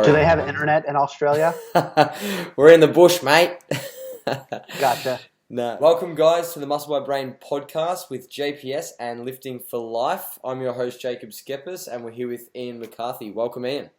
Do Sorry. they have internet in Australia? We're in the bush, mate. Gotcha. No. Welcome, guys, to the Muscle by Brain podcast with JPS and Lifting for Life. I'm your host, Jacob Skeppis, and we're here with Ian McCarthy. Welcome, Ian.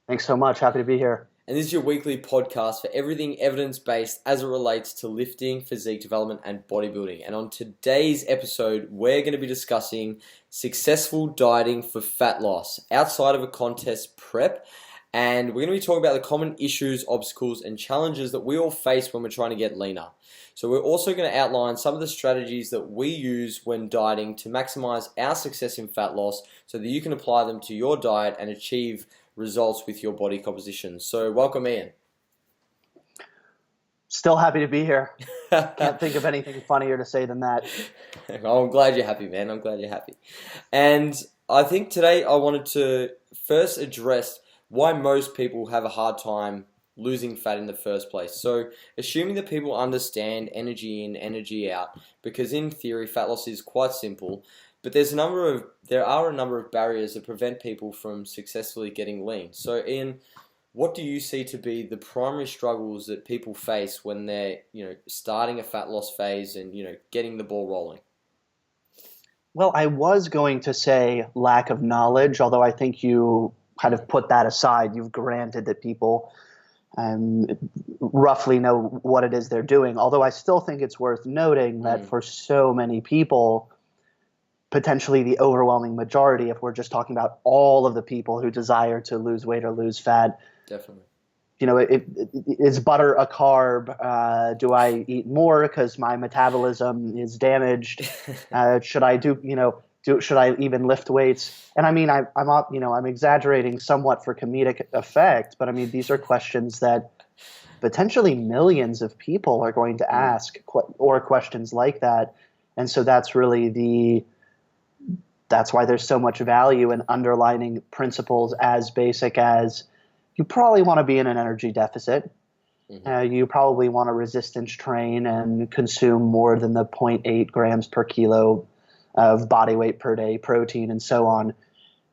Thanks so much. Happy to be here. And this is your weekly podcast for everything evidence-based as it relates to lifting, physique development, and bodybuilding. And on today's episode, we're going to be discussing successful dieting for fat loss outside of a contest prep. And we're going to be talking about the common issues, obstacles, and challenges that we all face when we're trying to get leaner. So we're also going to outline some of the strategies that we use when dieting to maximize our success in fat loss so that you can apply them to your diet and achieve results with your body composition. So welcome, Ian. Still happy to be here. Can't think of anything funnier to say than that. I'm glad you're happy, man. I'm glad you're happy. And I think today I wanted to first address why most people have a hard time losing fat in the first place. So assuming that people understand energy in, energy out, because in theory fat loss is quite simple, but there are a number of barriers that prevent people from successfully getting lean. So Ian, what do you see to be the primary struggles that people face when they're, starting a fat loss phase and, getting the ball rolling? Well, I was going to say lack of knowledge, although I think you kind of put that aside. You've granted that people roughly know what it is they're doing. Although I still think it's worth noting that for so many people, potentially the overwhelming majority, if we're just talking about all of the people who desire to lose weight or lose fat. Definitely. Is butter a carb? Do I eat more because my metabolism is damaged? Should I should I even lift weights? And I mean, I'm exaggerating somewhat for comedic effect, but I mean, these are questions that potentially millions of people are going to ask, or questions like that. And so that's really that's why there's so much value in underlining principles as basic as you probably want to be in an energy deficit. You probably want to resistance train and consume more than the 0.8 grams per kilo of body weight per day protein and so on.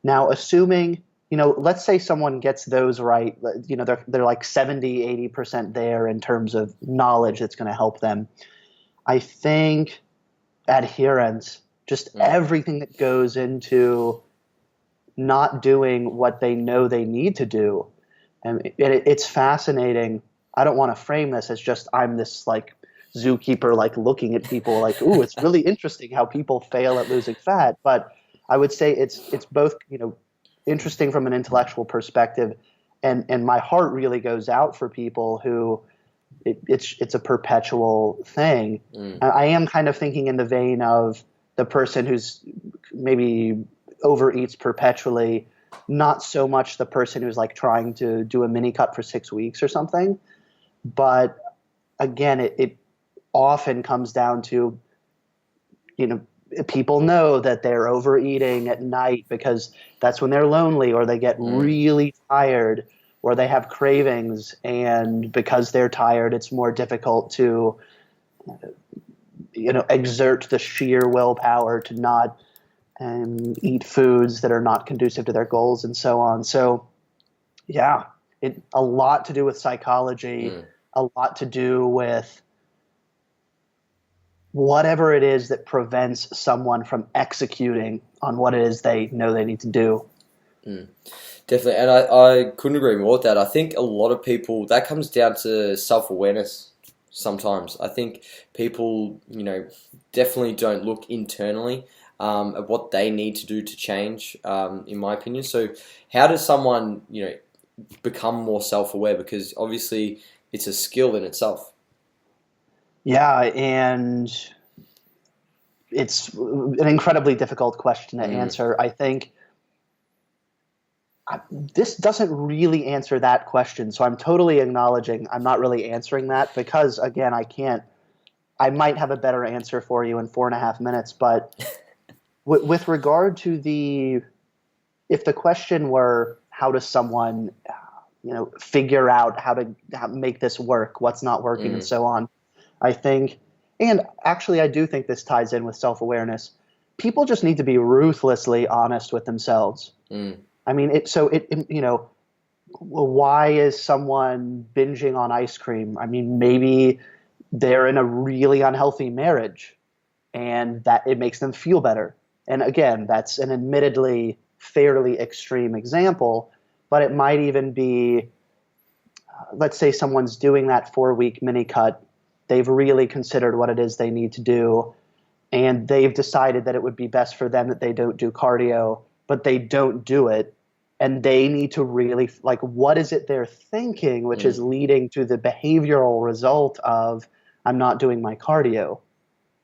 Now, assuming, let's say someone gets those right, they're like 70, 80% there in terms of knowledge that's going to help them. I think adherence, just everything that goes into not doing what they know they need to do. And it's fascinating. I don't want to frame this as just I'm this like zookeeper, like looking at people like, ooh, it's really interesting how people fail at losing fat. But I would say it's both, interesting from an intellectual perspective, and my heart really goes out for people who it's a perpetual thing. I am kind of thinking in the vein of the person who's maybe overeats perpetually, not so much the person who's like trying to do a mini cut for 6 weeks or something. But again, it often comes down to, people know that they're overeating at night because that's when they're lonely, or they get really tired, or they have cravings, and because they're tired, it's more difficult to, exert the sheer willpower to not eat foods that are not conducive to their goals and so on. So, yeah, a lot to do with psychology, a lot to do with whatever it is that prevents someone from executing on what it is they know they need to do. Definitely, and I couldn't agree more with that. I think a lot of people, that comes down to self-awareness sometimes. I think people, definitely don't look internally at what they need to do to change, in my opinion. So how does someone, become more self-aware? Because obviously it's a skill in itself. Yeah, and it's an incredibly difficult question to answer. I think this doesn't really answer that question. So I'm totally acknowledging I'm not really answering that because, again, I might have a better answer for you in 4.5 minutes. But with regard to if the question were how does someone, figure out how to make this work, what's not working and so on, I think, and actually I do think this ties in with self-awareness, people just need to be ruthlessly honest with themselves. I mean, Well, why is someone binging on ice cream? I mean, maybe they're in a really unhealthy marriage and that it makes them feel better. And again, that's an admittedly fairly extreme example, but it might even be, let's say someone's doing that 4 week mini cut. They've really considered what it is they need to do, and they've decided that it would be best for them that they don't do cardio, but they don't do it. And they need to really, like, what is it they're thinking, which is leading to the behavioral result of, I'm not doing my cardio.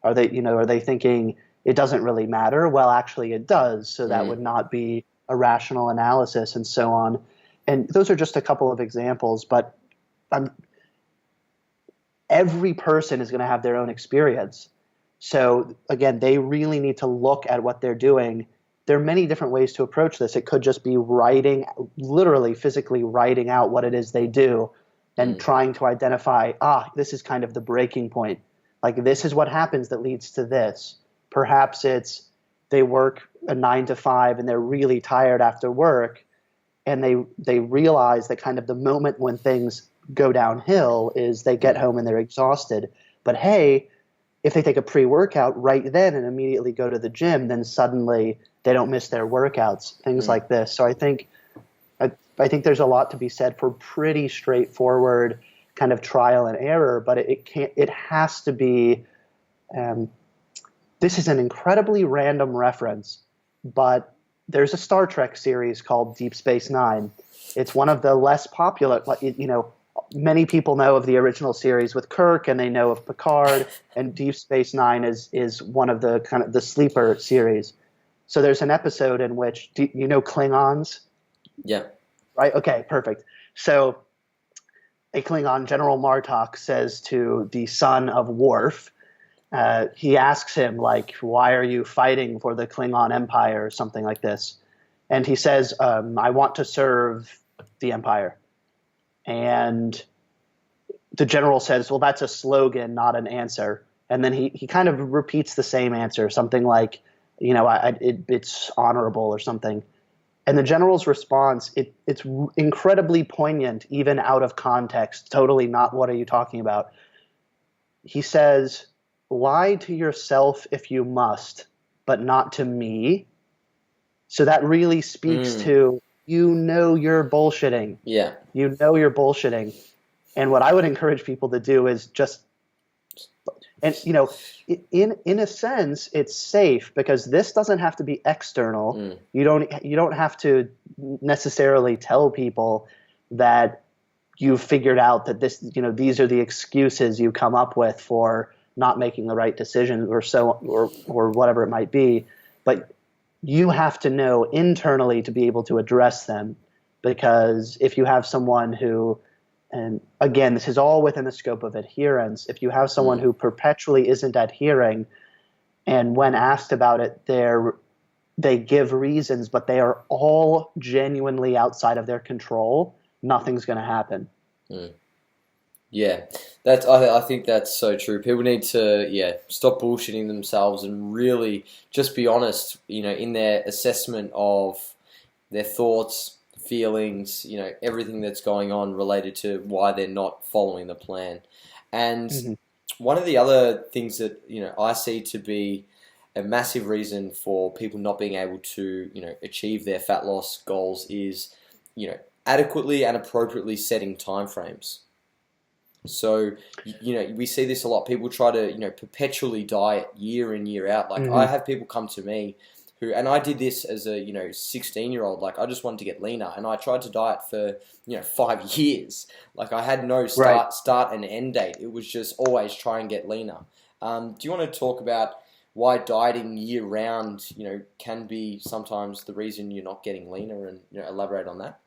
Are they thinking it doesn't really matter? Well, actually it does. So that would not be a rational analysis and so on. And those are just a couple of examples, but every person is going to have their own experience. So again, they really need to look at what they're doing. There are many different ways to approach this. It could just be writing, literally physically writing out what it is they do and trying to identify, this is kind of the breaking point. Like, this is what happens that leads to this. Perhaps it's they work a 9 to 5 and they're really tired after work, and they realize that kind of the moment when things go downhill is they get home and they're exhausted. But hey, if they take a pre-workout right then and immediately go to the gym, then suddenly they don't miss their workouts, things like this. So I think there's a lot to be said for pretty straightforward kind of trial and error, but it has to be, this is an incredibly random reference, but there's a Star Trek series called Deep Space Nine. It's one of the less popular, many people know of the original series with Kirk, and they know of Picard, and Deep Space Nine is one of the kind of the sleeper series. So there's an episode in which, Klingons? Yeah. Right? Okay, perfect. So a Klingon, General Martok, says to the son of Worf, he asks him, like, why are you fighting for the Klingon Empire or something like this? And he says, I want to serve the Empire. And the general says, well, that's a slogan, not an answer. And then he kind of repeats the same answer, something like, it's honorable or something. And the general's response, it's incredibly poignant, even out of context, totally not what are you talking about. He says, lie to yourself if you must, but not to me. So that really speaks to, you're bullshitting. Yeah. You're bullshitting. And what I would encourage people to do is just, and in a sense, it's safe because this doesn't have to be external. You don't have to necessarily tell people that you've figured out that this, these are the excuses you come up with for not making the right decision or whatever it might be. But you have to know internally to be able to address them, because if you have someone who, and again, this is all within the scope of adherence, if you have someone who perpetually isn't adhering, and when asked about it, they give reasons, but they are all genuinely outside of their control, nothing's going to happen. Yeah, I think that's so true. People need to stop bullshitting themselves and really just be honest, in their assessment of their thoughts, feelings, everything that's going on related to why they're not following the plan. And one of the other things that I see to be a massive reason for people not being able to achieve their fat loss goals is adequately and appropriately setting timeframes. So, we see this a lot. People try to, perpetually diet year in, year out. Like, I have people come to me who, and I did this as a, 16-year-old. Like, I just wanted to get leaner, and I tried to diet for, 5 years. Like, I had no start and end date. It was just always try and get leaner. Do you want to talk about why dieting year round, can be sometimes the reason you're not getting leaner, and elaborate on that?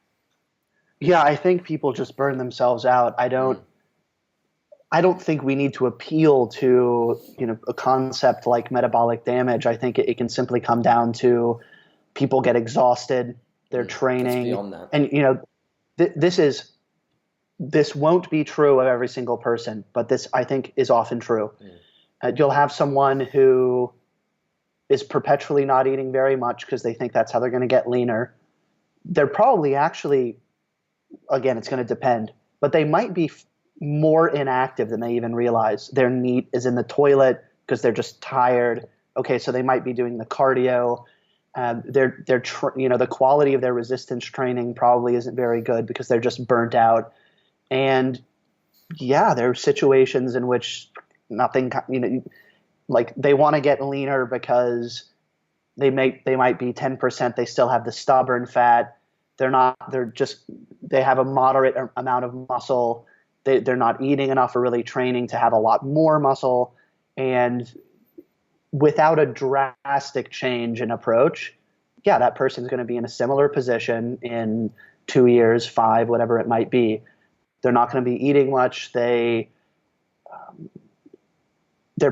Yeah, I think people just burn themselves out. I don't think we need to appeal to a concept like metabolic damage. I think it can simply come down to people get exhausted, they're training, beyond that. And this won't be true of every single person, but this I think is often true. You'll have someone who is perpetually not eating very much because they think that's how they're going to get leaner. They're probably actually again, it's going to depend, but they might be more inactive than they even realize. Their NEAT is in the toilet because they're just tired. Okay, so they might be doing the cardio. The quality of their resistance training probably isn't very good because they're just burnt out. And yeah, there are situations in which nothing, like they want to get leaner because they might be 10%. They still have the stubborn fat. They have a moderate amount of muscle. They're not eating enough or really training to have a lot more muscle. And without a drastic change in approach, yeah, that person's going to be in a similar position in 2 years, 5, whatever it might be. They're not going to be eating much. They're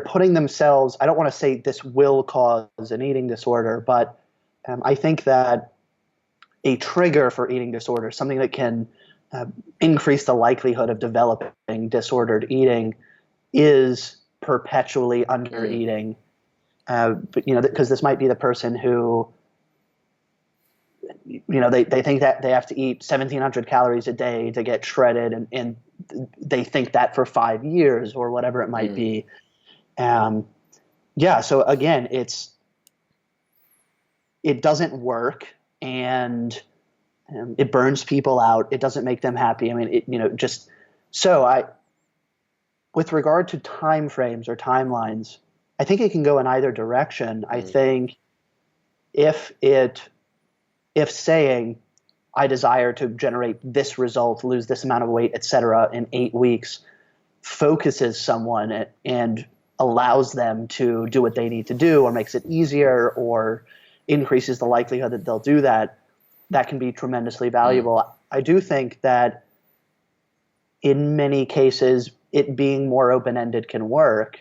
putting themselves, I don't want to say this will cause an eating disorder, but I think that a trigger for eating disorder, something that can increase the likelihood of developing disordered eating, is perpetually under eating. Because this might be the person who, they think that they have to eat 1,700 calories a day to get shredded, and they think that for 5 years or whatever it might be. So again, it doesn't work, and it burns people out. It doesn't make them happy. I mean, with regard to time frames or timelines, I think it can go in either direction. I think if saying I desire to generate this result, lose this amount of weight, etc., in 8 weeks, focuses someone and allows them to do what they need to do, or makes it easier, or increases the likelihood that they'll do that, that can be tremendously valuable. I do think that in many cases, it being more open-ended can work.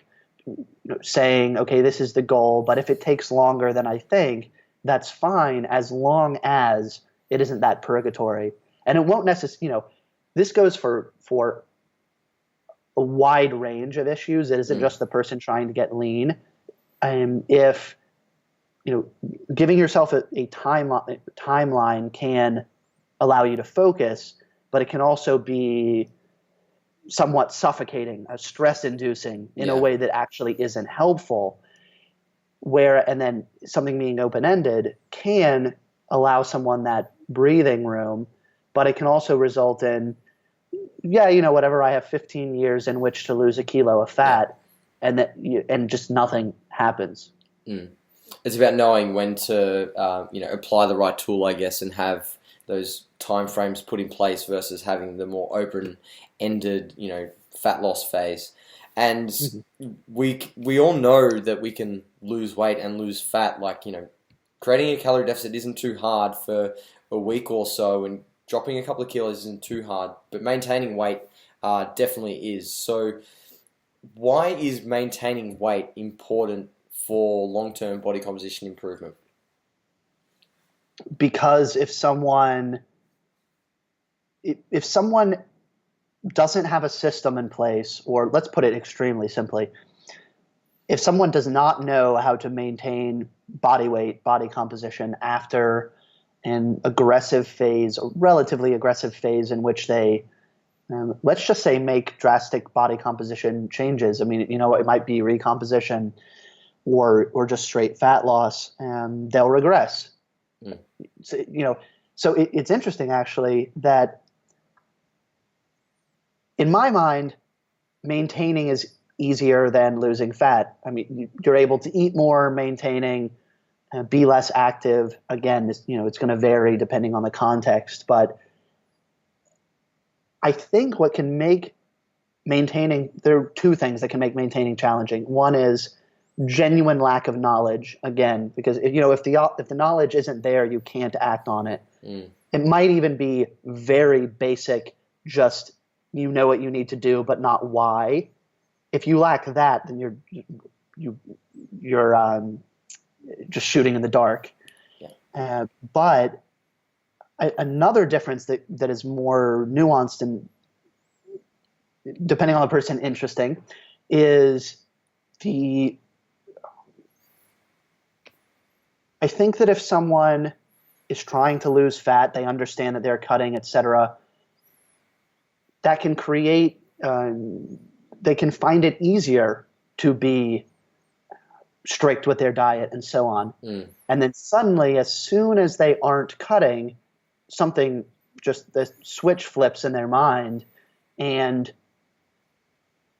Saying, okay, this is the goal, but if it takes longer than I think, that's fine, as long as it isn't that purgatory. And it won't necessarily, this goes for a wide range of issues. It isn't just the person trying to get lean. If giving yourself a timeline can allow you to focus, but it can also be somewhat suffocating, stress-inducing in a way that actually isn't helpful. And then something being open-ended can allow someone that breathing room, but it can also result in, whatever, I have 15 years in which to lose a kilo of fat, and just nothing happens. It's about knowing when to, apply the right tool, I guess, and have those time frames put in place versus having the more open-ended, fat loss phase. And we all know that we can lose weight and lose fat. Like, creating a calorie deficit isn't too hard for a week or so, and dropping a couple of kilos isn't too hard, but maintaining weight definitely is. So why is maintaining weight important for long-term body composition improvement? Because if someone doesn't have a system in place, or let's put it extremely simply, if someone does not know how to maintain body weight, body composition after an aggressive phase, a relatively aggressive phase in which they, let's just say, make drastic body composition changes. I mean, it might be recomposition or just straight fat loss, and they'll regress. So it's interesting, actually, that in my mind, maintaining is easier than losing fat. I mean, you're able to eat more, maintaining, be less active. Again, it's going to vary depending on the context, but I think what can make maintaining, there are two things that can make maintaining challenging. One is genuine lack of knowledge, again, because if the knowledge isn't there, you can't act on it. It might even be very basic, just what you need to do, but not why. If you lack that, then you're just shooting in the dark. But another difference that is more nuanced and, depending on the person, interesting, is I think that if someone is trying to lose fat, they understand that they're cutting, etc., that can create, they can find it easier to be strict with their diet and so on. And then suddenly, as soon as they aren't cutting, something, just the switch flips in their mind, and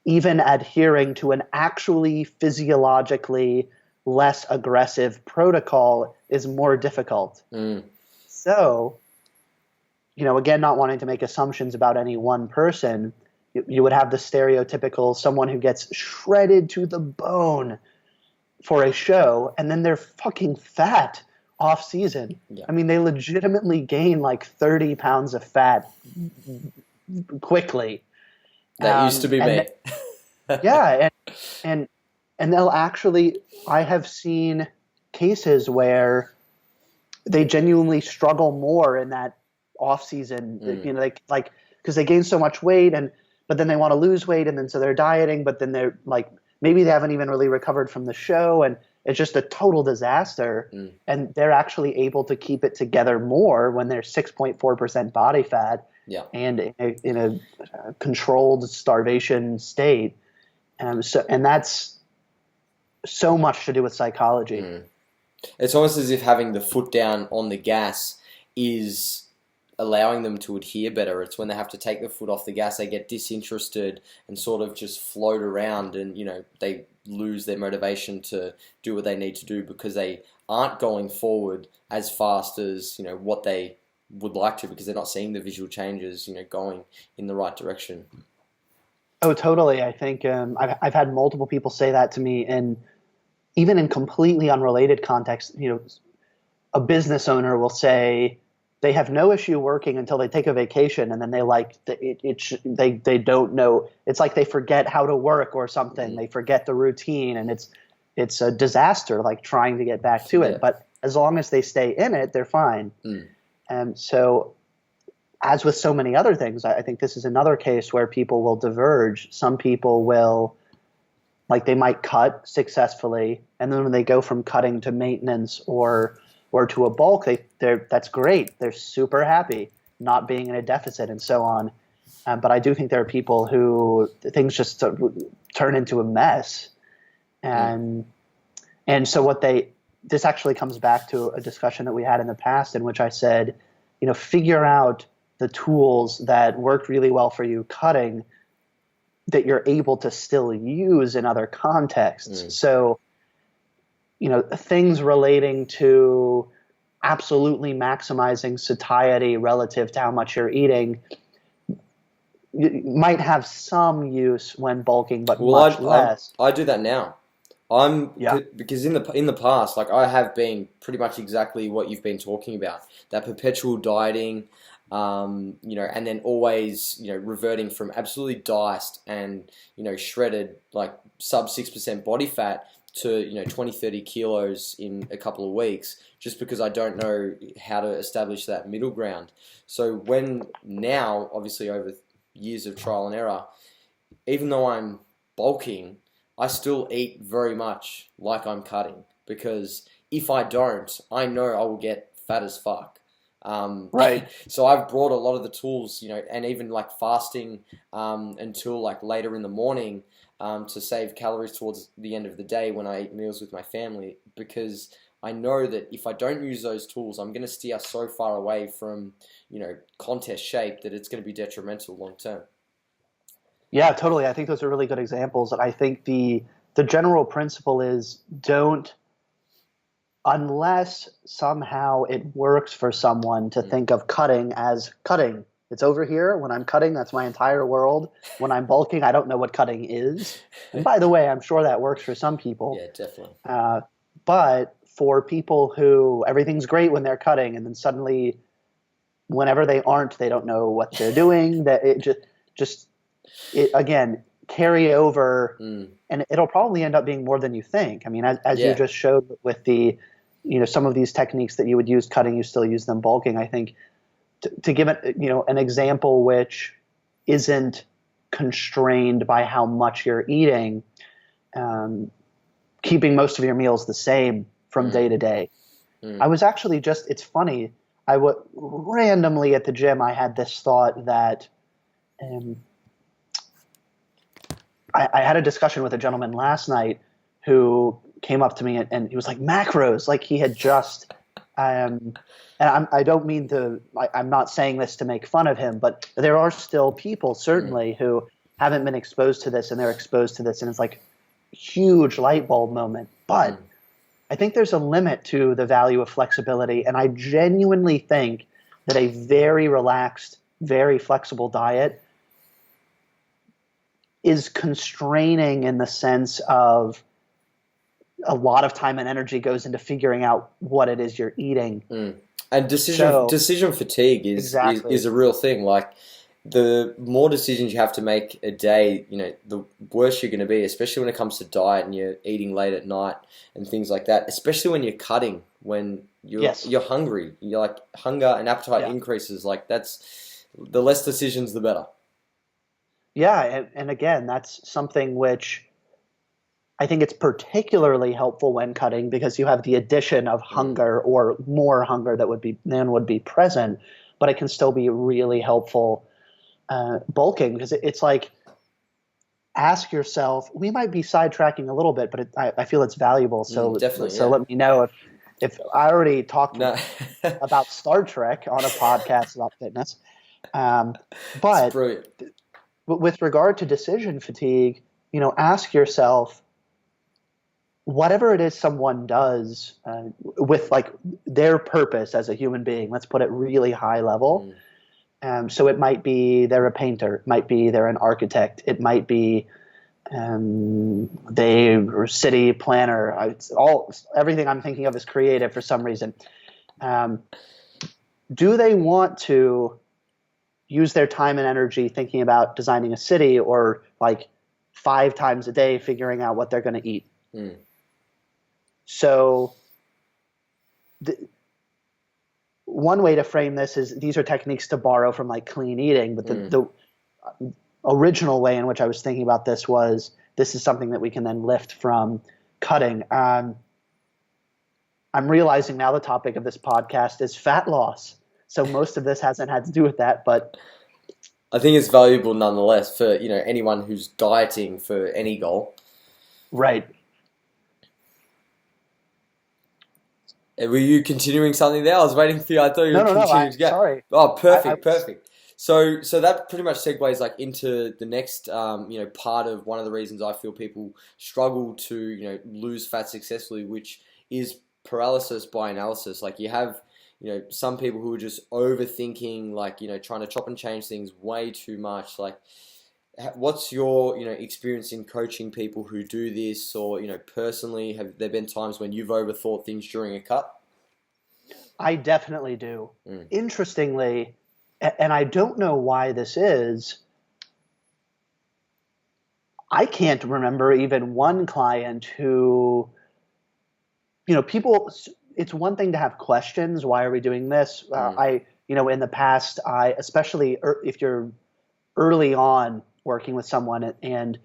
even adhering to an actually physiologically less aggressive protocol is more difficult. So, again, not wanting to make assumptions about any one person, you would have the stereotypical someone who gets shredded to the bone for a show, and then they're fucking fat off season. Yeah. I mean, they legitimately gain like 30 pounds of fat quickly. That used to be me. Yeah, and they'll actually, I have seen cases where they genuinely struggle more in that off season, like because they gain so much weight, but then they want to lose weight, and then so they're dieting, but then they're like, maybe they haven't even really recovered from the show, and it's just a total disaster. And they're actually able to keep it together more when they're 6.4% body fat, and in a controlled starvation state. And that's so much to do with psychology. It's almost as if having the foot down on the gas is allowing them to adhere better. It's when they have to take the foot off the gas, they get disinterested and sort of just float around, and they lose their motivation to do what they need to do because they aren't going forward as fast as what they would like to, because they're not seeing the visual changes going in the right direction. Oh, totally. I think I've had multiple people say that to me, and even in completely unrelated contexts. A business owner will say they have no issue working until they take a vacation, and then they don't know. It's like they forget how to work or something. They forget the routine, and it's a disaster, like trying to get back to it. But as long as they stay in it, they're fine. And so, as with so many other things, I think this is another case where people will diverge. Some people will, like, they might cut successfully, and then when they go from cutting to maintenance or to a bulk, that's great. They're super happy not being in a deficit and so on. But I do think there are people who things just turn into a mess. And so this actually comes back to a discussion that we had in the past, in which I said, figure out the tools that worked really well for you cutting that you're able to still use in other contexts. So, things relating to absolutely maximizing satiety relative to how much you're eating might have some use when bulking, but much less. I do that now. Because in the past, like, I have been pretty much exactly what you've been talking about, that perpetual dieting, and then always, reverting from absolutely diced and, shredded, like sub 6% body fat to, 20, 30 kilos in a couple of weeks, just because I don't know how to establish that middle ground. So when now, obviously over years of trial and error, even though I'm bulking, I still eat very much like I'm cutting, because if I don't, I know I will get fat as fuck. Right. So I've brought a lot of the tools, and even like fasting until like later in the morning to save calories towards the end of the day when I eat meals with my family, because I know that if I don't use those tools, I'm going to steer so far away from, contest shape that it's going to be detrimental long term. Yeah, totally. I think those are really good examples. And I think the general principle is don't, unless somehow it works for someone to think of cutting as cutting. It's over here. When I'm cutting, that's my entire world. When I'm bulking, I don't know what cutting is. And by the way, I'm sure that works for some people. Yeah, definitely. But for people who everything's great when they're cutting, and then suddenly, whenever they aren't, they don't know what they're doing. That it just again, carry over, and it'll probably end up being more than you think. I mean, as you just showed with the, some of these techniques that you would use cutting, you still use them bulking. I think to give it, an example which isn't constrained by how much you're eating, keeping most of your meals the same from day to day. I was actually it's funny. Randomly at the gym, I had this thought that, I had a discussion with a gentleman last night who came up to me and he was like, macros, like he had just, and I don't mean to, I'm not saying this to make fun of him, but there are still people certainly who haven't been exposed to this and they're exposed to this and it's like a huge light bulb moment. But I think there's a limit to the value of flexibility. And I genuinely think that a very relaxed, very flexible diet is constraining in the sense of a lot of time and energy goes into figuring out what it is you're eating. And decision fatigue is a real thing. Like the more decisions you have to make a day, the worse you're going to be, especially when it comes to diet and you're eating late at night and things like that, especially when you're cutting, when you're hungry, you're like hunger and appetite increases. Like that's the less decisions, the better. Yeah. And again, that's something which I think it's particularly helpful when cutting because you have the addition of hunger or more hunger than would be present, but it can still be really helpful bulking because it's like, ask yourself, we might be sidetracking a little bit, but I feel it's valuable. So let me know if I already talked about Star Trek on a podcast about fitness. But with regard to decision fatigue, ask yourself, whatever it is someone does with like their purpose as a human being, let's put it really high level. So it might be they're a painter, it might be they're an architect, it might be they're a city planner. Everything I'm thinking of is creative for some reason. Do they want to use their time and energy thinking about designing a city or like 5 times a day figuring out what they're going to eat? So one way to frame this is these are techniques to borrow from like clean eating, but the original way in which I was thinking about this is something that we can then lift from cutting. I'm realizing now the topic of this podcast is fat loss. So most of this hasn't had to do with that, but I think it's valuable nonetheless for anyone who's dieting for any goal. Right. Were you continuing something there? I was waiting for you. I thought you were continuing to go. Sorry. Oh, perfect. So that pretty much segues like into the next part of one of the reasons I feel people struggle to lose fat successfully, which is paralysis by analysis. Like you have some people who are just overthinking, like trying to chop and change things way too much. Like what's your experience in coaching people who do this, or personally, have there been times when you've overthought things during a cut? I definitely do. Interestingly, and I don't know why this is, I can't remember even one client who people, it's one thing to have questions, why are we doing this? In the past, especially if you're early on working with someone and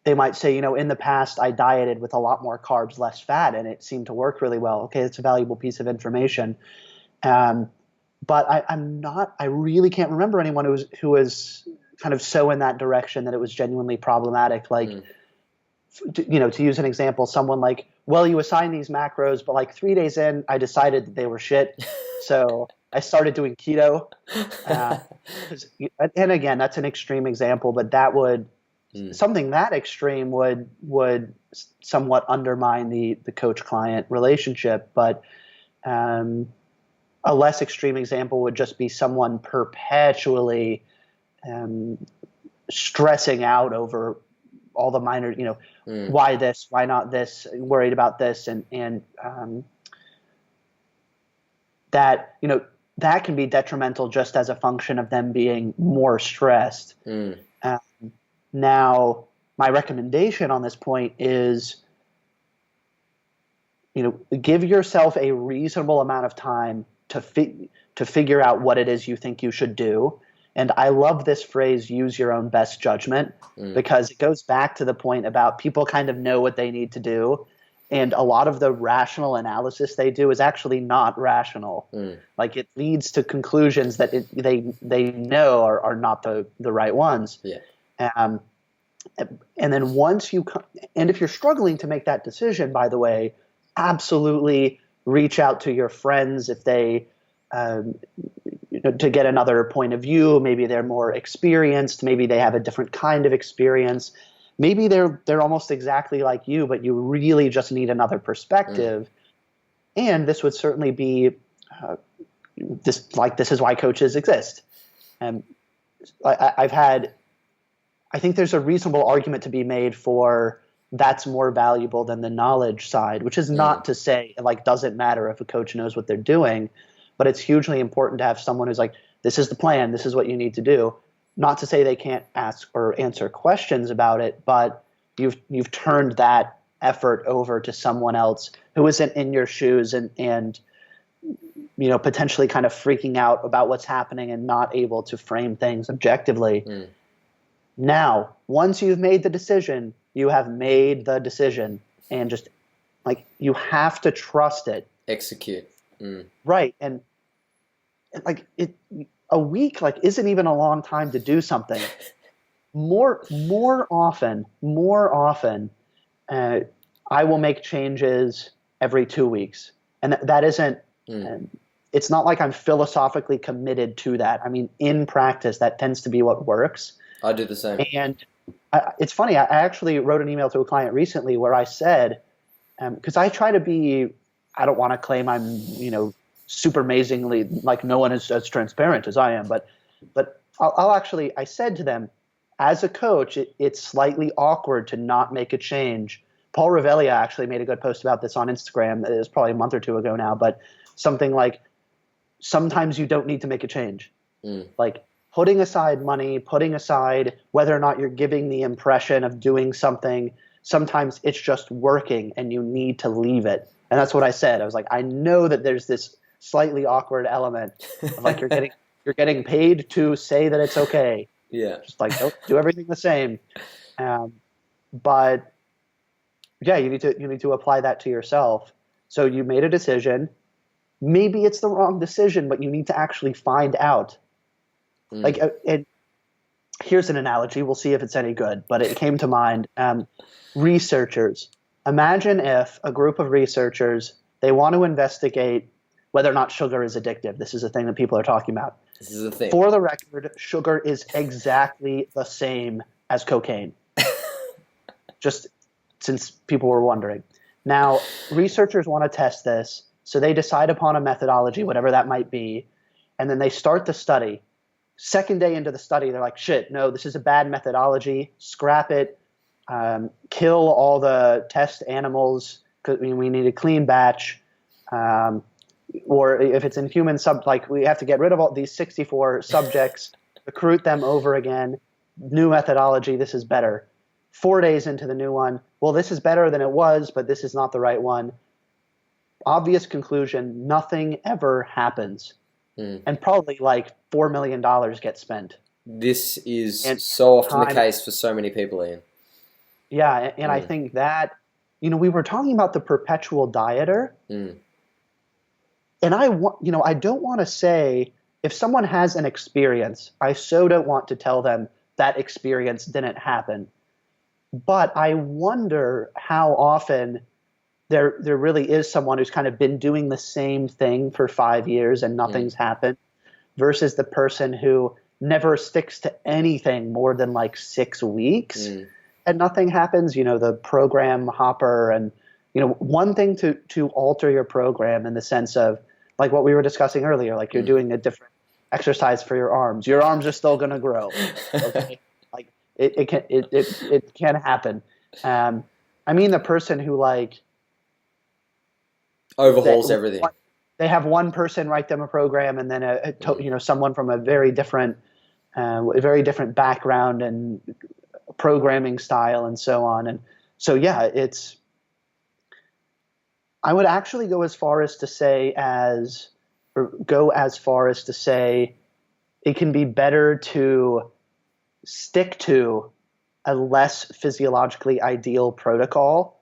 they might say, in the past I dieted with a lot more carbs, less fat, and it seemed to work really well. Okay, it's a valuable piece of information. But I really can't remember anyone who was kind of so in that direction that it was genuinely problematic. Like, to use an example, someone like, well, you assign these macros, but like 3 days in, I decided that they were shit. So I started doing keto. And again, that's an extreme example, but that would, something that extreme would somewhat undermine the coach-client relationship. But a less extreme example would just be someone perpetually stressing out over all the minor, why this, why not this, worried about this. And that, that can be detrimental just as a function of them being more stressed. Now, my recommendation on this point is, give yourself a reasonable amount of time to figure out what it is you think you should do. And I love this phrase, use your own best judgment, because it goes back to the point about people kind of know what they need to do. And a lot of the rational analysis they do is actually not rational. Like it leads to conclusions that they know are not the right ones. Yeah. And then and if you're struggling to make that decision, by the way, absolutely reach out to your friends if they, to get another point of view. Maybe they're more experienced. Maybe they have a different kind of experience. Maybe they're almost exactly like you, but you really just need another perspective. And this would certainly be this is why coaches exist. And I think there's a reasonable argument to be made for that's more valuable than the knowledge side, which is not to say like doesn't matter if a coach knows what they're doing, but it's hugely important to have someone who's like, this is the plan, this is what you need to do. Not to say they can't ask or answer questions about it, but you've turned that effort over to someone else who isn't in your shoes and potentially kind of freaking out about what's happening and not able to frame things objectively. Now, once you've made the decision, you have made the decision, and just like you have to trust it. Execute. Right. And like a week like isn't even a long time to do something. More often, I will make changes every 2 weeks, and that isn't. It's not like I'm philosophically committed to that. I mean, in practice, that tends to be what works. I do the same. And it's funny. I actually wrote an email to a client recently where I said, because I try to be. I don't want to claim I'm super amazingly, like no one is as transparent as I am, but I said to them, as a coach, it's slightly awkward to not make a change. Paul Revelia actually made a good post about this on Instagram. It was probably a month or two ago now, but something like, sometimes you don't need to make a change. Like putting aside money, putting aside whether or not you're giving the impression of doing something, sometimes it's just working and you need to leave it. And that's what I said. I was like, I know that there's this slightly awkward element of like you're getting paid to say that it's okay. Yeah. Just like do everything the same. But yeah, you need to apply that to yourself. So you made a decision. Maybe it's the wrong decision, but you need to actually find out. Like, and here's an analogy. We'll see if it's any good, but it came to mind. Researchers. Imagine if a group of researchers, they want to investigate whether or not sugar is addictive. This is a thing that people are talking about. This is a thing. For the record, sugar is exactly the same as cocaine. Just since people were wondering. Now, researchers want to test this, so they decide upon a methodology, whatever that might be, and then they start the study. Second day into the study, they're like, shit, no, this is a bad methodology. Scrap it. Kill all the test animals because we need a clean batch. Or if it's in human we have to get rid of all these 64 subjects, recruit them over again. New methodology, this is better. 4 days into the new one, well, this is better than it was, but this is not the right one. Obvious conclusion, nothing ever happens. And probably like $4 million gets spent. This is so often the case for so many people, Ian. Yeah, and I think that, we were talking about the perpetual dieter. And I don't want to say, if someone has an experience, I so don't want to tell them that experience didn't happen. But I wonder how often there really is someone who's kind of been doing the same thing for 5 years and nothing's happened, versus the person who never sticks to anything more than like 6 weeks and nothing happens. The program hopper, and one thing to alter your program in the sense of like what we were discussing earlier, like you're doing a different exercise for your arms. Your arms are still going to grow. Okay. Like it can happen. I mean, the person who like overhauls everything. They have one person write them a program, and then someone from a very different background and programming style and so on. And so yeah, I would actually go as far as to say it can be better to stick to a less physiologically ideal protocol,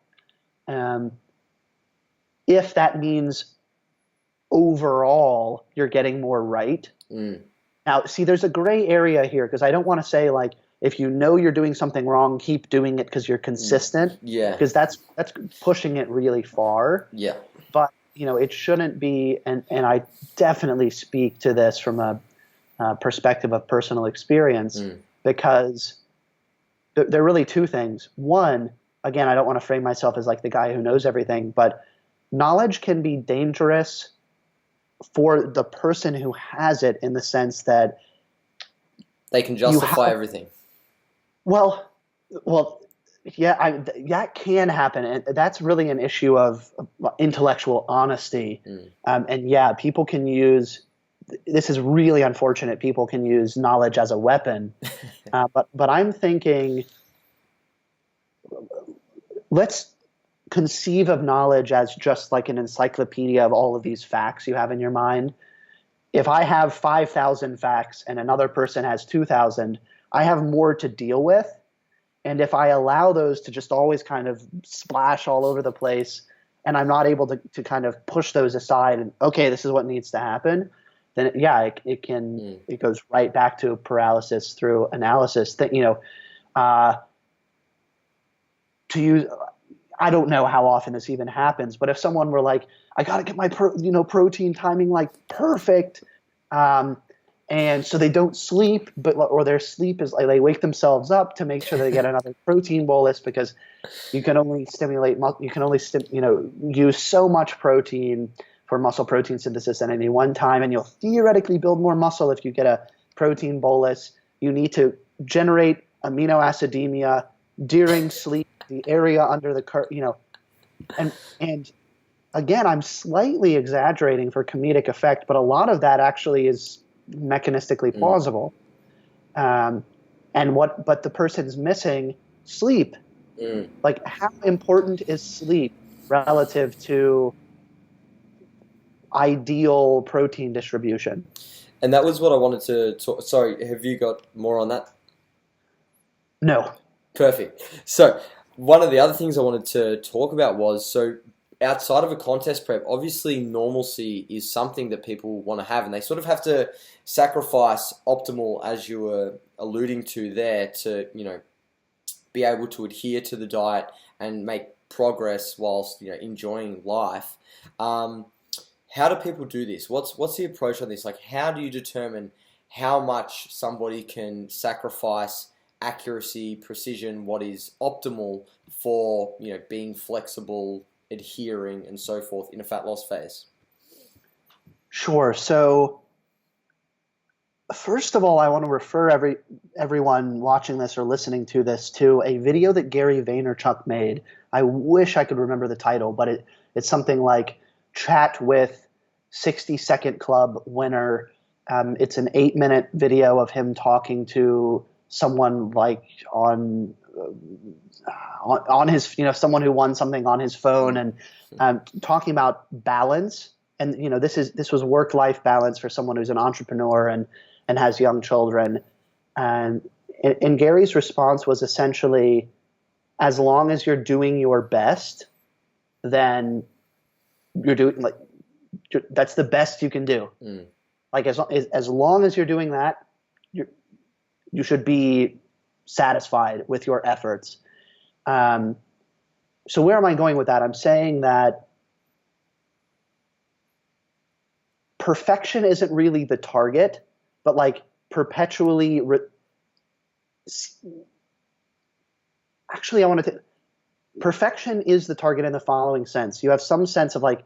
if that means overall you're getting more right. Now, see, there's a gray area here because I don't want to say like, if you know you're doing something wrong, keep doing it because you're consistent. Yeah. Because that's pushing it really far. Yeah. But it shouldn't be, and I definitely speak to this from a perspective of personal experience, because there are really two things. One, again, I don't want to frame myself as like the guy who knows everything, but knowledge can be dangerous for the person who has it in the sense that they can justify everything. Well, yeah, that can happen, and that's really an issue of intellectual honesty. And yeah, people can use. This is really unfortunate. People can use knowledge as a weapon, but I'm thinking, let's conceive of knowledge as just like an encyclopedia of all of these facts you have in your mind. If I have 5,000 facts and another person has 2,000, I have more to deal with. And if I allow those to just always kind of splash all over the place, and I'm not able to kind of push those aside and, okay, this is what needs to happen, then it goes right back to paralysis through analysis. That to use, I don't know how often this even happens, but if someone were like, I got to get my protein timing like perfect, and so they don't sleep, or their sleep is like they wake themselves up to make sure they get another protein bolus, because you can only use so much protein for muscle protein synthesis at any one time, and you'll theoretically build more muscle if you get a protein bolus. You need to generate amino acidemia during sleep, the area under the and again, I'm slightly exaggerating for comedic effect, but a lot of that actually is mechanistically plausible. But the person's missing sleep. Like, how important is sleep relative to ideal protein distribution? And that was what I wanted to talk. Sorry, have you got more on that? No. Perfect. So one of the other things I wanted to talk about was, so outside of a contest prep, obviously normalcy is something that people want to have, and they sort of have to sacrifice optimal, as you were alluding to there, to be able to adhere to the diet and make progress whilst enjoying life. How do people do this? What's the approach on this? Like, how do you determine how much somebody can sacrifice accuracy, precision, what is optimal for being flexible, adhering, and so forth in a fat loss phase? Sure. So first of all, I want to refer everyone watching this or listening to this to a video that Gary Vaynerchuk made. I wish I could remember the title, but it's something like Chat with 60-Second Club winner. It's an 8-minute video of him talking to someone like on his, someone who won something on his phone, and talking about balance. And this was work-life balance for someone who's an entrepreneur and has young children. And Gary's response was essentially, as long as you're doing your best, then you're doing that's the best you can do. Like, as long as you're doing that, you should be satisfied with your efforts. So where am I going with that? I'm saying that perfection isn't really the target, but like perpetually. Actually, I want to. Perfection is the target in the following sense. You have some sense of like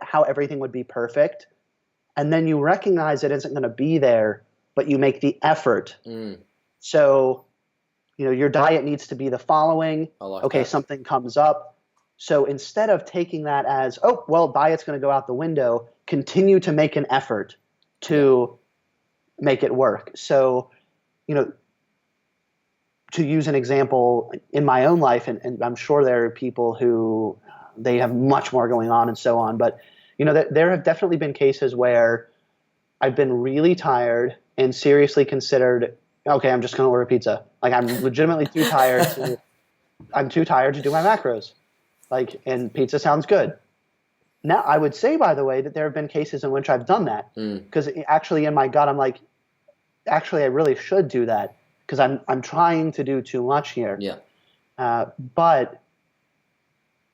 how everything would be perfect, and then you recognize it isn't going to be there, but you make the effort. So, your diet needs to be the following. Okay, something comes up. So instead of taking that as, oh, well, diet's going to go out the window, continue to make an effort to make it work. So, to use an example in my own life, and I'm sure there are people who they have much more going on and so on, but there have definitely been cases where I've been really tired and seriously considered, okay, I'm just going to order pizza. Like, I'm legitimately too tired to do my macros. Like, and pizza sounds good. Now, I would say, by the way, that there have been cases in which I've done that, Mm. because actually in my gut, I'm like, actually, I really should do that because I'm trying to do too much here. Yeah. But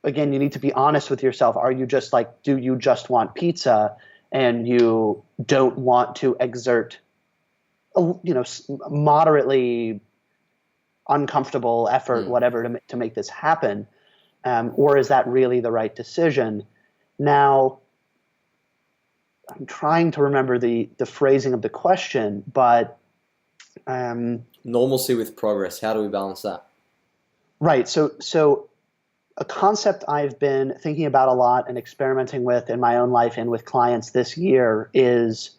again, you need to be honest with yourself. Are you just like, do you just want pizza and you don't want to exert, moderately uncomfortable effort, Mm. whatever, to make this happen? Or is that really the right decision? Now, I'm trying to remember the phrasing of the question, but Normalcy with progress. How do we balance that? right. So a concept I've been thinking about a lot and experimenting with in my own life and with clients this year is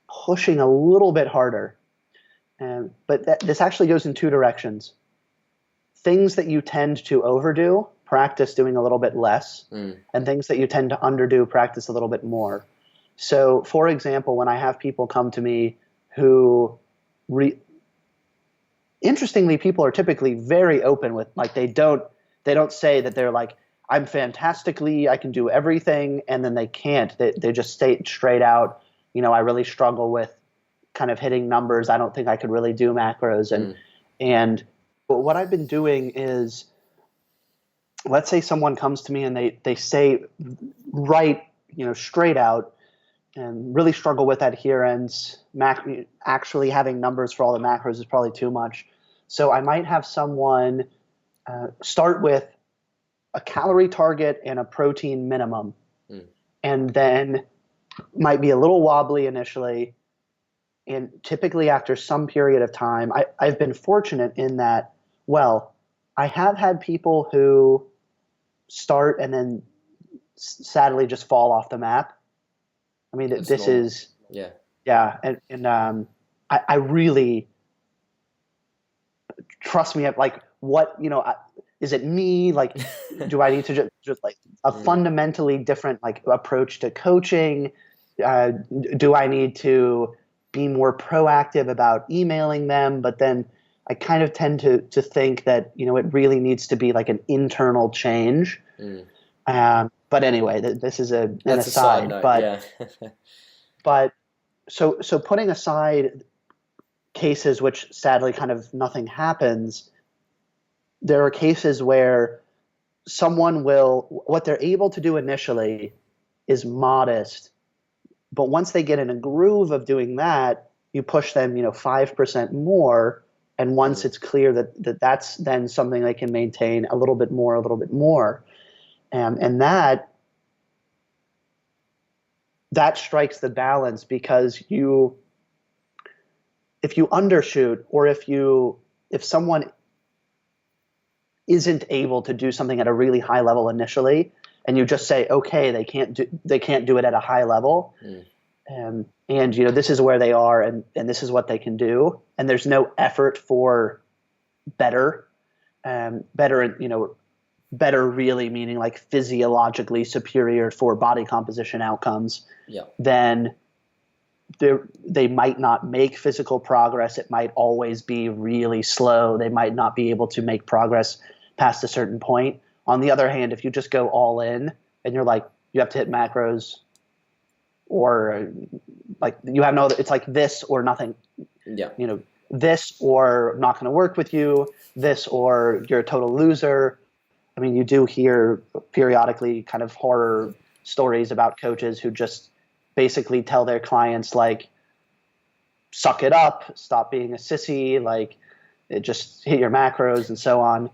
pushing a little bit harder. But this actually goes in two directions. Things that you tend to overdo, practice doing a little bit less, and things that you tend to underdo, practice a little bit more. So, for example, when I have people come to me who, interestingly, people are typically very open with, like, they don't say that they're like, I'm fantastically, I can do everything, and then they can't. They just state straight out, I really struggle with kind of hitting numbers. I don't think I could really do macros. And but what I've been doing is, let's say someone comes to me and they say right, straight out, and really struggle with adherence. Actually having numbers for all the macros is probably too much. So I might have someone start with a calorie target and a protein minimum, and then might be a little wobbly initially. And typically after some period of time, I've been fortunate in that, well, I have had people who start and then sadly just fall off the map. I mean, That's this normal. is, Yeah. yeah. And I really, trust me, like, what, is it me? Like, do I need to just like a fundamentally different like approach to coaching? Do I need to be more proactive about emailing them? But then I kind of tend to think that, it really needs to be like an internal change. But anyway, this is an That's a side aside. note. But Yeah. but so putting aside cases which sadly kind of nothing happens, there are cases where what they're able to do initially is modest, but once they get in a groove of doing that, you push them, 5% more, and once it's clear that's then something they can maintain a little bit more, and that strikes the balance, because if you undershoot, or if someone isn't able to do something at a really high level initially, and you just say, okay, they can't do it at a high level, and this is where they are, and this is what they can do, and there's no effort for better, better really meaning like physiologically superior for body composition outcomes, Yeah. then they might not make physical progress. It might always be really slow. They might not be able to make progress past a certain point. On the other hand, if you just go all in and you're like, you have to hit macros, or like you have it's like this or nothing. Yeah. This or not going to work with you, this or you're a total loser. I mean, you do hear periodically kind of horror stories about coaches who just basically tell their clients, like, suck it up, stop being a sissy, like, just hit your macros and so on.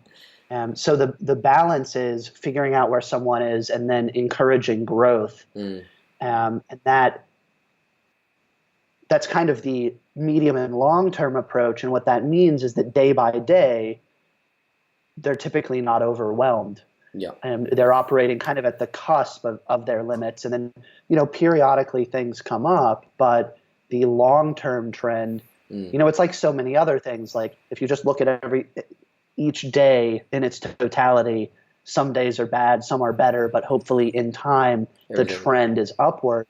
So the balance is figuring out where someone is and then encouraging growth. And that's kind of the medium and long-term approach. And what that means is that day by day, they're typically not overwhelmed. Yeah. And they're operating kind of at the cusp of their limits. And then, periodically things come up, but the long-term trend, it's like so many other things. Like if you just look at each day in its totality, some days are bad, some are better, but hopefully in time, the trend is upward.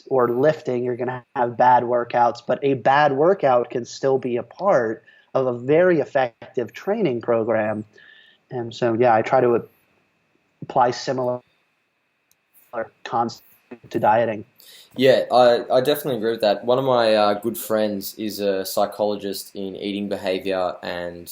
Or lifting, you're going to have bad workouts, but a bad workout can still be a part of a very effective training program. And so, yeah, I try to apply similar concept to dieting. Yeah, I definitely agree with that. One of my good friends is a psychologist in eating behavior and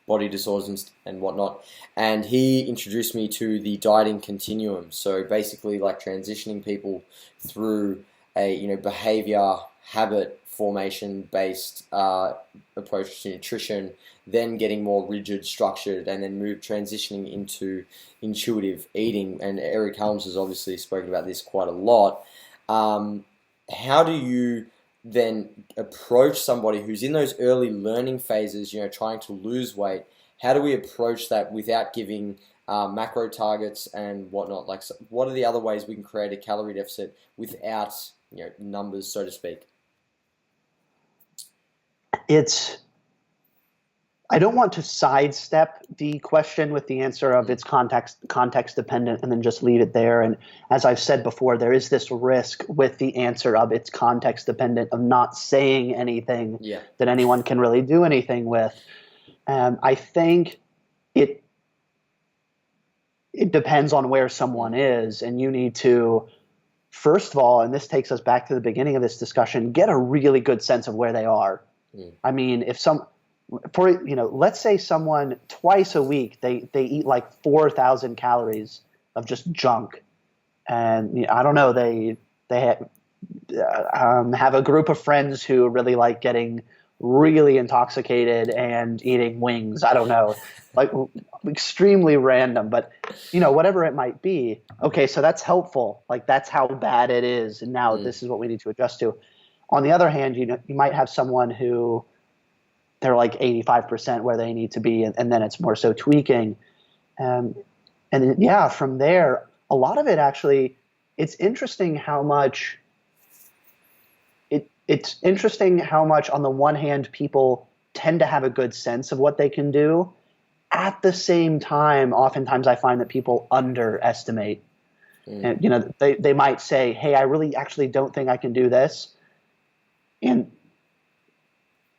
body disorders and whatnot, and he introduced me to the dieting continuum. So basically, like transitioning people through a behavior habit formation based approach to nutrition, then getting more rigid, structured, and then transitioning into intuitive eating. And Eric Helms has obviously spoken about this quite a lot. How do you then approach somebody who's in those early learning phases, trying to lose weight? How do we approach that without giving macro targets and whatnot? Like, what are the other ways we can create a calorie deficit without, numbers, so to speak? I don't want to sidestep the question with the answer of it's context dependent and then just leave it there. And as I've said before, there is this risk with the answer of it's context dependent of not saying anything that anyone can really do anything with. I think it depends on where someone is, and you need to, first of all, and this takes us back to the beginning of this discussion, get a really good sense of where they are. I mean, let's say someone twice a week they eat like 4,000 calories of just junk, and I don't know, they have a group of friends who really like getting really intoxicated and eating wings. I don't know, like extremely random, but whatever it might be. Okay, so that's helpful. Like that's how bad it is, and now this is what we need to adjust to. On the other hand, you might have someone who they're like 85% where they need to be, and then it's more so tweaking. And from there, a lot of it actually, it's interesting how much on the one hand people tend to have a good sense of what they can do. At the same time, oftentimes I find that people underestimate. And they might say, hey, I really actually don't think I can do this. And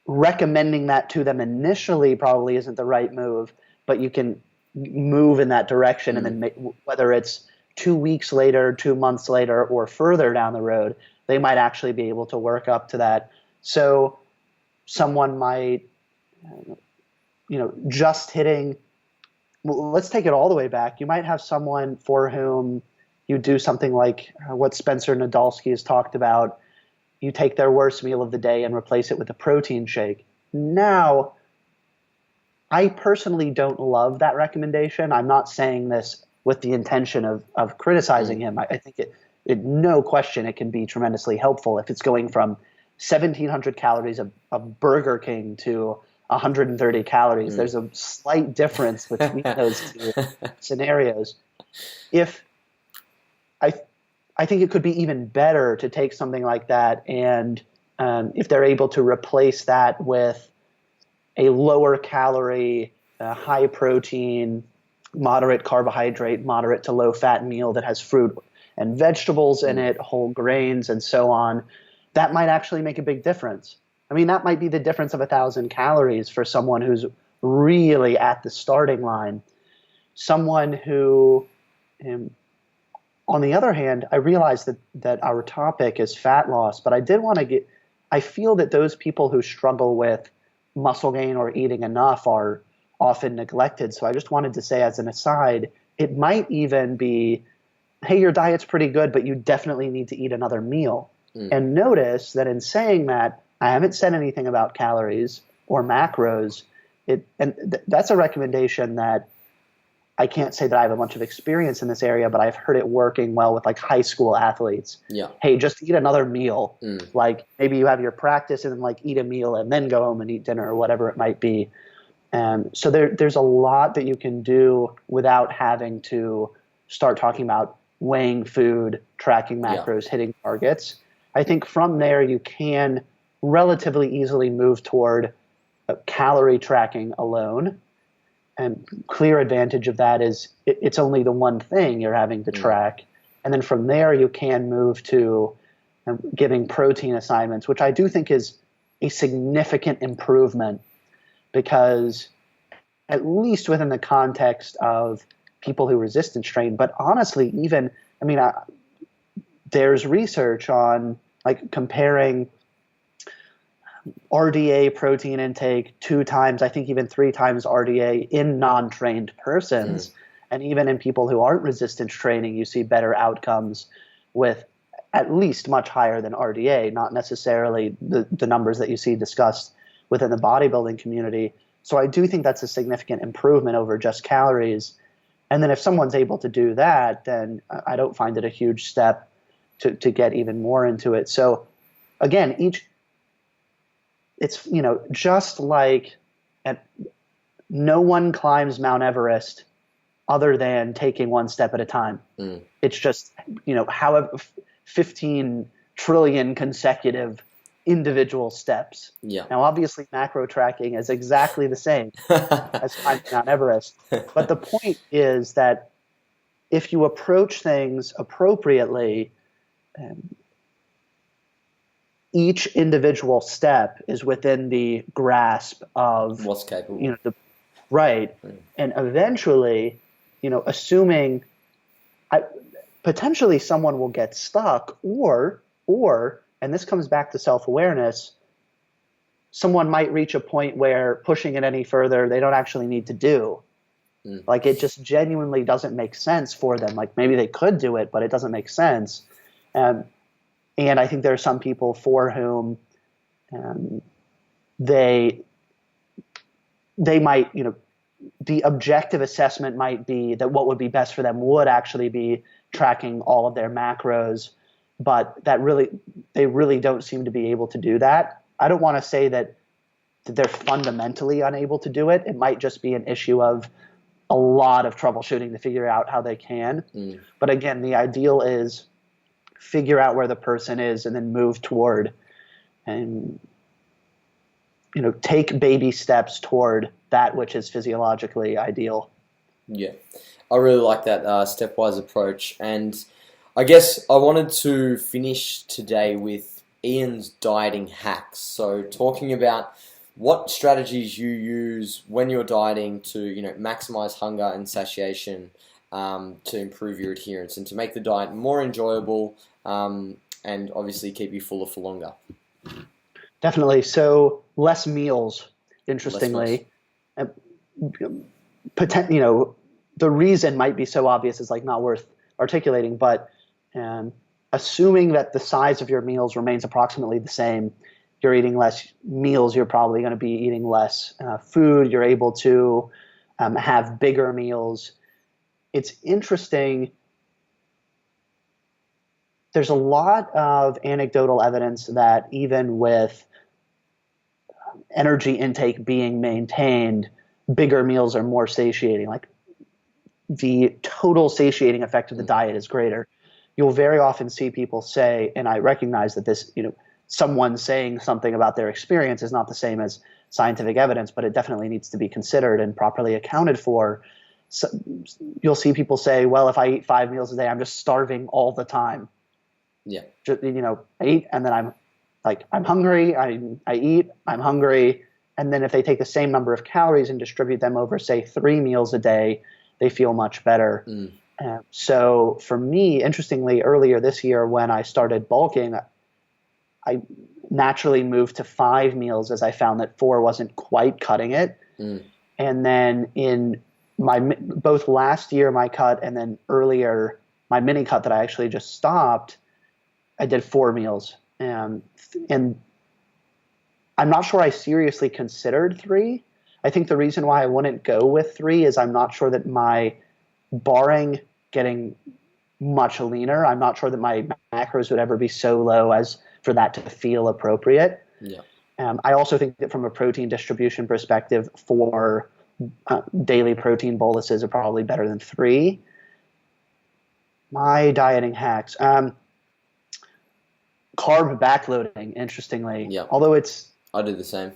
recommending that to them initially probably isn't the right move, but you can move in that direction, and then whether it's 2 weeks later, 2 months later, or further down the road, they might actually be able to work up to that. So someone might, just hitting, let's take it all the way back. You might have someone for whom you do something like what Spencer Nadolsky has talked about. You take their worst meal of the day and replace it with a protein shake. Now, I personally don't love that recommendation. I'm not saying this with the intention of criticizing him. I think no question it can be tremendously helpful if it's going from 1,700 calories of Burger King to 130 calories. There's a slight difference between those two scenarios. I think it could be even better to take something like that, and if they're able to replace that with a lower calorie, high protein, moderate carbohydrate, moderate to low fat meal that has fruit and vegetables in it, whole grains, and so on, that might actually make a big difference. I mean, that might be the difference of 1,000 calories for someone who's really at the starting line. Someone who, on the other hand, I realize that our topic is fat loss, but I feel that those people who struggle with muscle gain or eating enough are often neglected. So I just wanted to say as an aside, it might even be, hey, your diet's pretty good, but you definitely need to eat another meal. And notice that in saying that, I haven't said anything about calories or macros. That's a recommendation that I can't say that I have a bunch of experience in this area, but I've heard it working well with like high school athletes. Yeah. Hey, just eat another meal. Like maybe you have your practice and then like eat a meal and then go home and eat dinner or whatever it might be. So there's a lot that you can do without having to start talking about weighing food, tracking macros, hitting targets. I think from there you can relatively easily move toward calorie tracking alone. And clear advantage of that is it's only the one thing you're having to track. And then from there, you can move to giving protein assignments, which I do think is a significant improvement, because at least within the context of people who resistance train, but honestly, even I mean, there's research on like comparing RDA protein intake 2 times, I think even 3 times RDA in non-trained persons. And even in people who aren't resistance training, you see better outcomes with at least much higher than RDA, not necessarily the numbers that you see discussed within the bodybuilding community. So I do think that's a significant improvement over just calories. And then if someone's able to do that, then I don't find it a huge step to get even more into it. So again, it's, just like no one climbs Mount Everest other than taking one step at a time. It's just, however 15 trillion consecutive individual steps. Now, obviously, macro tracking is exactly the same as climbing Mount Everest. But the point is that if you approach things appropriately, each individual step is within the grasp of what's capable. Right. And eventually, assuming potentially someone will get stuck or, and this comes back to self-awareness, someone might reach a point where pushing it any further, they don't actually need to do. Like it just genuinely doesn't make sense for them. Like maybe they could do it, but it doesn't make sense. And I think there are some people for whom they might, the objective assessment might be that what would be best for them would actually be tracking all of their macros, but they really don't seem to be able to do that. I don't want to say that they're fundamentally unable to do it. It might just be an issue of a lot of troubleshooting to figure out how they can. But again, the ideal is figure out where the person is and then move toward and take baby steps toward that which is physiologically ideal. Yeah, I really like that stepwise approach. And I guess I wanted to finish today with Ian's dieting hacks. So talking about what strategies you use when you're dieting to maximize hunger and satiation, to improve your adherence and to make the diet more enjoyable, and obviously keep you fuller for longer. Definitely. So less meals, interestingly. The reason might be so obvious it's like not worth articulating, but assuming that the size of your meals remains approximately the same, you're eating less meals, you're probably going to be eating less food, you're able to have bigger meals. It's interesting. There's a lot of anecdotal evidence that even with energy intake being maintained, bigger meals are more satiating. Like the total satiating effect of the diet is greater. You'll very often see people say, and I recognize that this, someone saying something about their experience is not the same as scientific evidence, but it definitely needs to be considered and properly accounted for. So you'll see people say, well, if I eat 5 meals a day, I'm just starving all the time. Yeah. Just, I eat and then I'm hungry, I eat, I'm hungry. And then if they take the same number of calories and distribute them over, say, 3 meals a day, they feel much better. So for me, interestingly, earlier this year when I started bulking, I naturally moved to 5 meals as I found that 4 wasn't quite cutting it. And then in both last year, my cut, and then earlier, my mini cut that I actually just stopped, I did 4 meals. And I'm not sure I seriously considered 3. I think the reason why I wouldn't go with 3 is I'm not sure that barring getting much leaner, I'm not sure that my macros would ever be so low as for that to feel appropriate. Yeah. I also think that from a protein distribution perspective, 4 daily protein boluses are probably better than 3. My dieting hacks. Carb backloading, interestingly. Yeah. Although I do the same.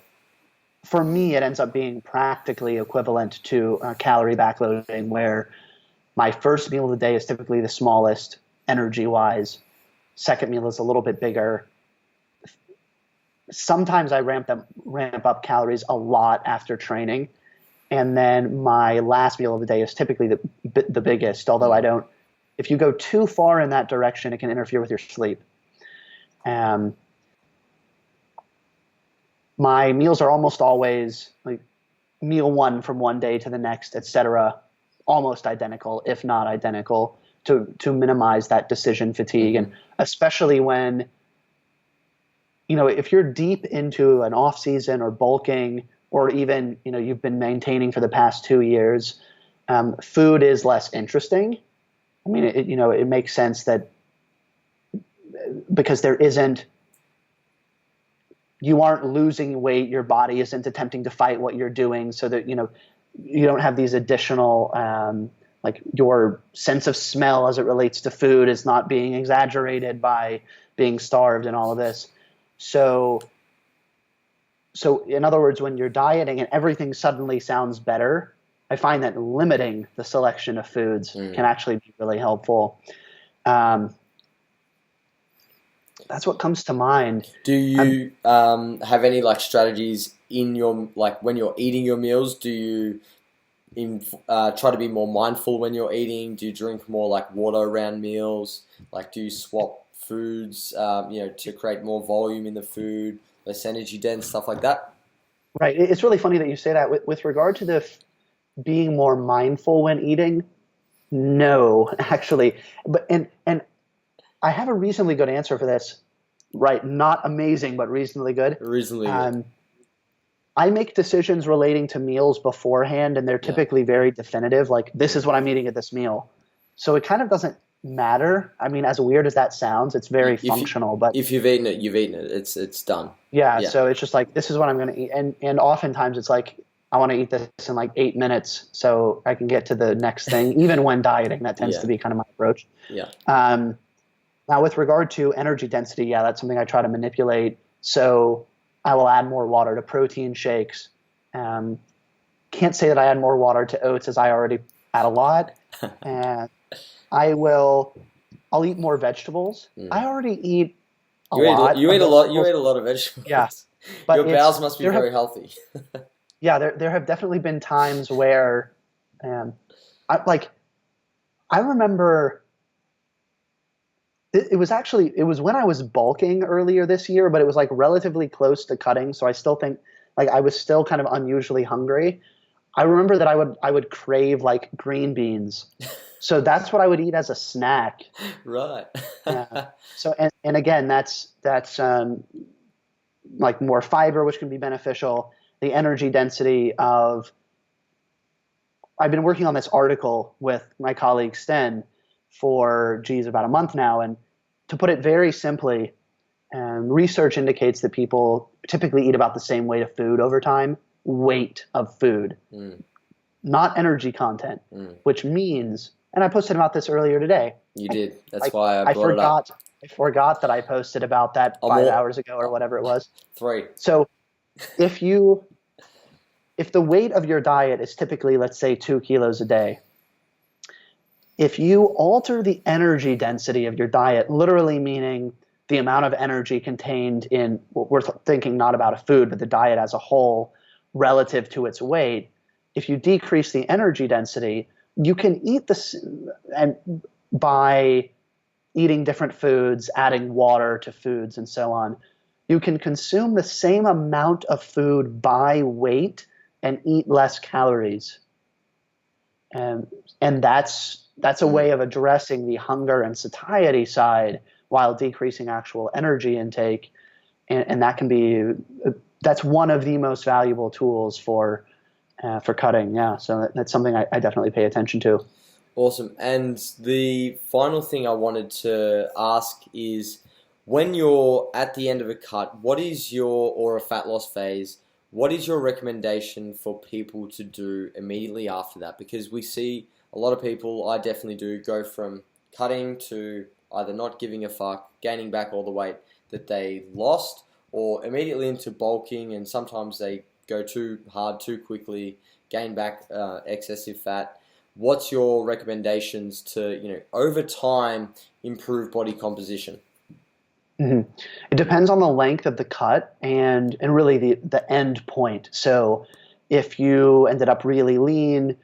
For me, it ends up being practically equivalent to calorie backloading, where my first meal of the day is typically the smallest energy-wise. Second meal is a little bit bigger. Sometimes I ramp up calories a lot after training. And then my last meal of the day is typically the biggest, although I don't if you go too far in that direction, it can interfere with your sleep. My meals are almost always like meal one from one day to the next, etc., almost identical, if not identical, to minimize that decision fatigue. And especially when, if you're deep into an off season or bulking, or even, you've been maintaining for the past 2 years, food is less interesting. I mean, it makes sense that because you aren't losing weight, your body isn't attempting to fight what you're doing, so that, you don't have these additional, like your sense of smell as it relates to food is not being exaggerated by being starved and all of this. So in other words, when you're dieting and everything suddenly sounds better, I find that limiting the selection of foods can actually be really helpful. That's what comes to mind. Do you have any like strategies in your, like when you're eating your meals? Do you try to be more mindful when you're eating? Do you drink more like water around meals? Like, do you swap foods, to create more volume in the food, less energy dense, stuff like that? Right. It's really funny that you say that. With regard to the being more mindful when eating, no, actually. But and I have a reasonably good answer for this. Right. Not amazing, but reasonably good. Reasonably good. I make decisions relating to meals beforehand, and they're typically very definitive. Like, this is what I'm eating at this meal. So it kind of doesn't matter. I mean, as weird as that sounds, it's very functional. But if you've eaten it, you've eaten it. It's done. Yeah. So it's just like, this is what I'm going to eat. And oftentimes it's like, I want to eat this in like 8 minutes so I can get to the next thing, even when dieting. That tends to be kind of my approach. Yeah. Now, with regard to energy density, that's something I try to manipulate. So I will add more water to protein shakes. Can't say that I add more water to oats, as I already add a lot. And I'll eat more vegetables. I already eat a lot. You eat a lot. You eat a lot of vegetables. Yeah, but your bowels must be very healthy. Yeah, there have definitely been times where, I remember. It was when I was bulking earlier this year, but it was like relatively close to cutting. So I still think like I was still kind of unusually hungry. I remember that I would crave like green beans. So that's what I would eat as a snack. Right. Yeah. So, and again, that's like more fiber, which can be beneficial. The energy density of, I've been working on this article with my colleague Sten for about a month now, and to put it very simply, research indicates that people typically eat about the same weight of food over time. Weight of food, not energy content, which means, and I posted about this earlier today. You did. That's why I brought it up. I forgot that I posted about that 5 hours ago or whatever it was. 3. So if the weight of your diet is typically, let's say, 2 kilos a day, if you alter the energy density of your diet, literally meaning the amount of energy contained in, we're thinking not about a food, but the diet as a whole relative to its weight, if you decrease the energy density, you can eat this, and by eating different foods, adding water to foods and so on, you can consume the same amount of food by weight and eat less calories. And that's a way of addressing the hunger and satiety side while decreasing actual energy intake. And that can be, that's one of the most valuable tools for cutting. Yeah. So that's something I definitely pay attention to. Awesome. And the final thing I wanted to ask is, when you're at the end of a cut, or a fat loss phase, what is your recommendation for people to do immediately after that? Because we see a lot of people, I definitely do, go from cutting to either not giving a fuck, gaining back all the weight that they lost, or immediately into bulking, and sometimes they go too hard too quickly, gain back excessive fat. What's your recommendations to, over time, improve body composition? Mm-hmm. It depends on the length of the cut and really the end point. So if you ended up really lean,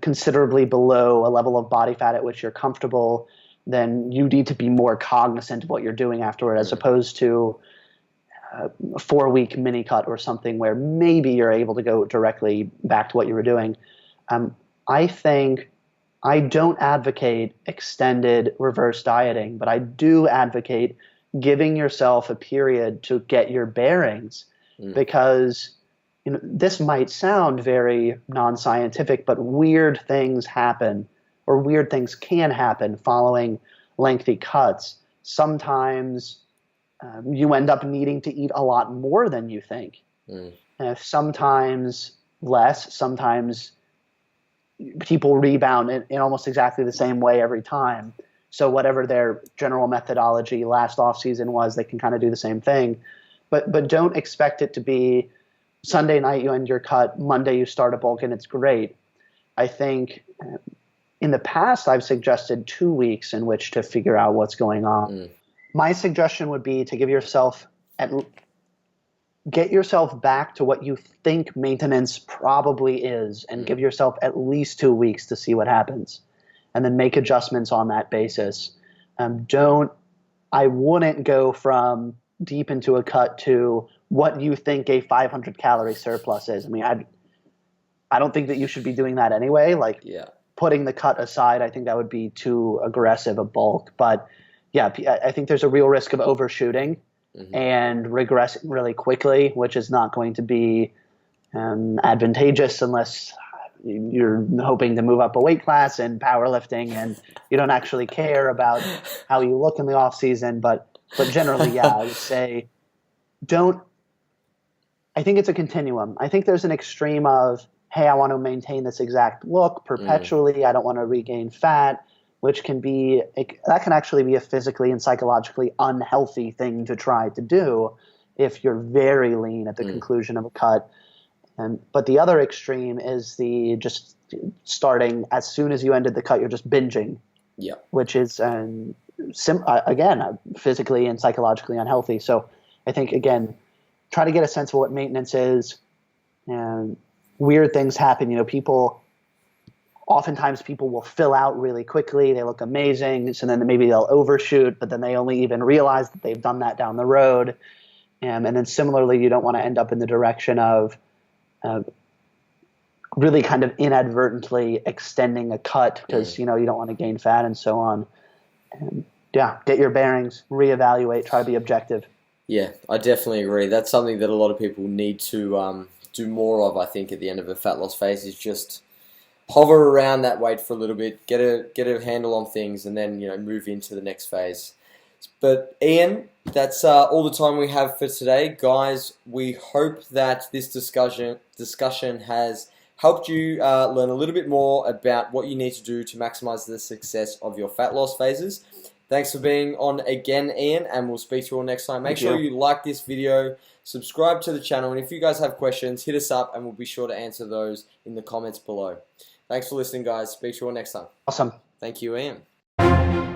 considerably below a level of body fat at which you're comfortable, then you need to be more cognizant of what you're doing afterward, as opposed to a 4-week mini cut or something where maybe you're able to go directly back to what you were doing. I think I don't advocate extended reverse dieting, but I do advocate giving yourself a period to get your bearings, because this might sound very non-scientific, but weird things happen, or weird things can happen following lengthy cuts. Sometimes you end up needing to eat a lot more than you think. Sometimes less, sometimes people rebound in almost exactly the same way every time. So whatever their general methodology last off season was, they can kind of do the same thing. But don't expect it to be Sunday night you end your cut, Monday you start a bulk, and it's great. I think in the past I've suggested 2 weeks in which to figure out what's going on. My suggestion would be to get yourself back to what you think maintenance probably is, and give yourself at least 2 weeks to see what happens, and then make adjustments on that basis. I wouldn't go from deep into a cut to what you think a 500 calorie surplus is. I mean, I don't think that you should be doing that anyway. Putting the cut aside, I think that would be too aggressive a bulk. But yeah, I think there's a real risk of overshooting and regressing really quickly, which is not going to be advantageous unless you're hoping to move up a weight class in powerlifting and you don't actually care about how you look in the off season. But generally, yeah, I would say I think it's a continuum. I think there's an extreme of, hey, I want to maintain this exact look perpetually. I don't want to regain fat, which that can actually be a physically and psychologically unhealthy thing to try to do if you're very lean at the conclusion of a cut. But the other extreme is the just starting as soon as you ended the cut, you're just binging, which is again physically and psychologically unhealthy. So I think, again, try to get a sense of what maintenance is. And weird things happen. Oftentimes people will fill out really quickly. They look amazing. So then maybe they'll overshoot, but then they only even realize that they've done that down the road. And then similarly, you don't want to end up in the direction of really kind of inadvertently extending a cut because, you don't want to gain fat and so on. And get your bearings, reevaluate, try to be objective. Yeah, I definitely agree. That's something that a lot of people need to do more of, I think, at the end of a fat loss phase, is just hover around that weight for a little bit, get a handle on things, and then move into the next phase. But Ian, that's all the time we have for today, guys. We hope that this discussion has helped you learn a little bit more about what you need to do to maximize the success of your fat loss phases. Thanks for being on again, Ian, and we'll speak to you all next time. Make sure you like this video, subscribe to the channel, and if you guys have questions, hit us up and we'll be sure to answer those in the comments below. Thanks for listening, guys. Speak to you all next time. Awesome. Thank you, Ian.